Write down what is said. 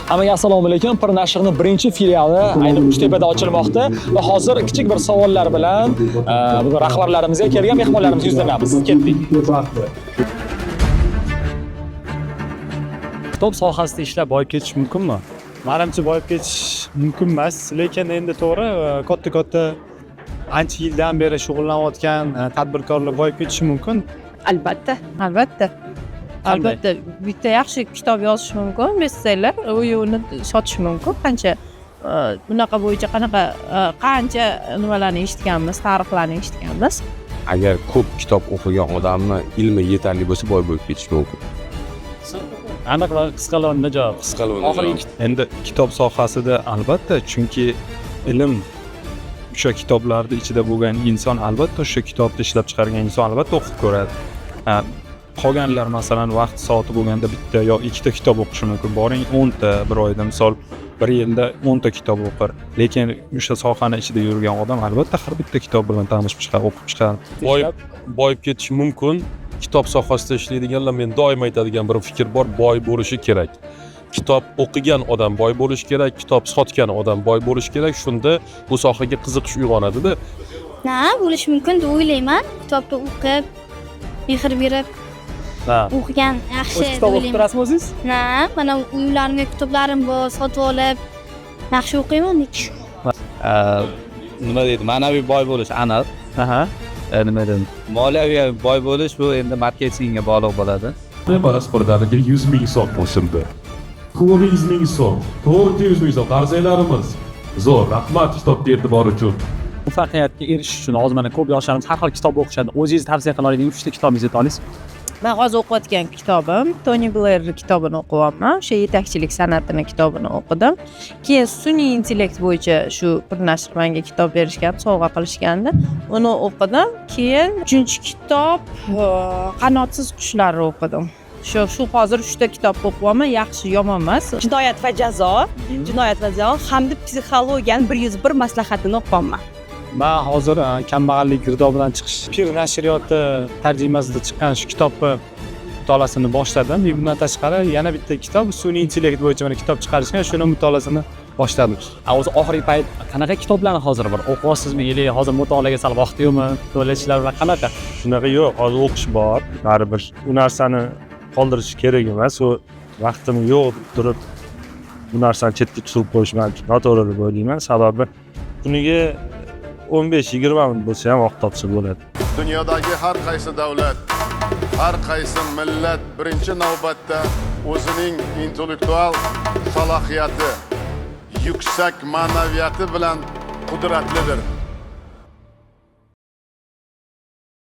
Hammaga assalomu alaykum. Pir nashrning birinchi filiali ayni Uchtepada ochilmoqda va hozir kichik bir savollar bilan bugun rahbarlarimizga kelgan mehmonlarimizga yuzlanamiz. Ketdik. Kitob sohasida ishlab boyib ketish mumkinmi? Menimcha boyib ketish mumkin emas, lekin endi to'g'ri katta ancha yildan beri shug'ullanayotgan tadbirkorlar boyib ketishi mumkin. Albatta. Bitta yaxshi kitob yozish mumkin, bestseller, uni sotish mumkin. Bunaqa bo'yicha qancha nimalarni eshitganmiz, tarixlarni eshitganmiz. Agar ko'p kitob o'qigan odamni ilmi yetarli bo'lsa, boy bo'lib ketish mumkin. Aniq va qisqalarni javob. Endi kitob sohasida albatta, chunki ilm o'sha kitoblarda ichida bo'lgan inson albatta o'sha kitobni ishlab chiqargan inson albatta o'qib ko'radi. Qolganlar masalan vaqt soati bo'lganda bitta yo ikkita kitob o'qishi mumkin. Boring 10 ta bir oyda misol bir yilda 10 ta kitob o'qir. Lekin o'sha sohani ichida yurgan odam albatta har bitta kitob bilan tanishib chiqadi, o'qib chiqadi. Boyib ketish mumkin. Kitob sohasida ishlaydiganlar men doim aytadigan bir fikr bor, boy bo'lishi kerak. Kitob o'qigan odam boy bo'lishi kerak, kitob sotgan odam boy bo'lishi kerak. Shunda bu sohaga qiziqish uyg'onadi-da. Bo'lishi mumkin deb o'ylayman. Kitobni o'qib, mehr berib o'qigan yaxshi deb Kitob o'qib turasizmi o'zingiz? Mana uylarimga kitoblarim bor, sotib olib yaxshi o'qiyman. Nima deydi? Ma'naviy boy bo'lish aniq. Nima deydi? Moliyaviy boy bo'lish bu endi marketingga bog'liq bo'ladi. Parasportdagi 100 ming so'm qo'shildi. 200 ming so'm, 400 ming so'm qarzlarimiz. Zo'r, rahmat kitobga e'tibor uchun. Muvaffaqiyatga erishish uchun hozir mana ko'p yoshlarimiz har xil kitob o'qishadi. O'zingiz tavsiya qila oladigan 3 ta kitobingizni ayta olasiz? Men hozir o'qiyotgan kitobim Tony Blair kitobini o'qiyapman. O'sha yetakchilik san'atini kitobini o'qidim. Keyin sun'iy intellekt bo'yicha shu bir nashr menga kitob berishgan, sovg'a qilishgandi. Uni o'qidim. Keyin 3-kitob Qanotsiz qushlarni o'qidim. Shu hozir 3 ta kitob o'qiyapman, yaxshi, yomon emas. Jinoyat va jazo hamda psixologiyaning 101 maslahatini o'qiyapman. Men hozir kambag'allik girdobidan chiqish Pir nashriyoti tarjimasida chiqqan shu kitobni mutolaasini boshladim. Bundan tashqari yana bitta kitob sun'iy intellekt bo'yicha mana kitob chiqarishgan, shuni mutolaasini boshladim. O'zi oxirgi payt qanaqa kitoblarni hozir bir o'qiyapsizmi? Yoki hozir mutolaaga sal vaqt yo'qmi? To'lashlar bilan qanaqa? Shunaqa yo'q, hozir o'qish bor. Baribir bu narsani qoldirish kerak emas. U vaqtim yo'q turib bu narsani chetga tushirib qo'yish men noto'g'ri deb o'ylayman. Sababi kuniga 15-20 minut bo'lsa ham vaqt topsa bo'ladi. Dunyodagi har qaysi davlat, har qaysi millat birinchi navbatda o'zining intellektual salohiyati, yuksak ma'naviyati bilan qudratlidir.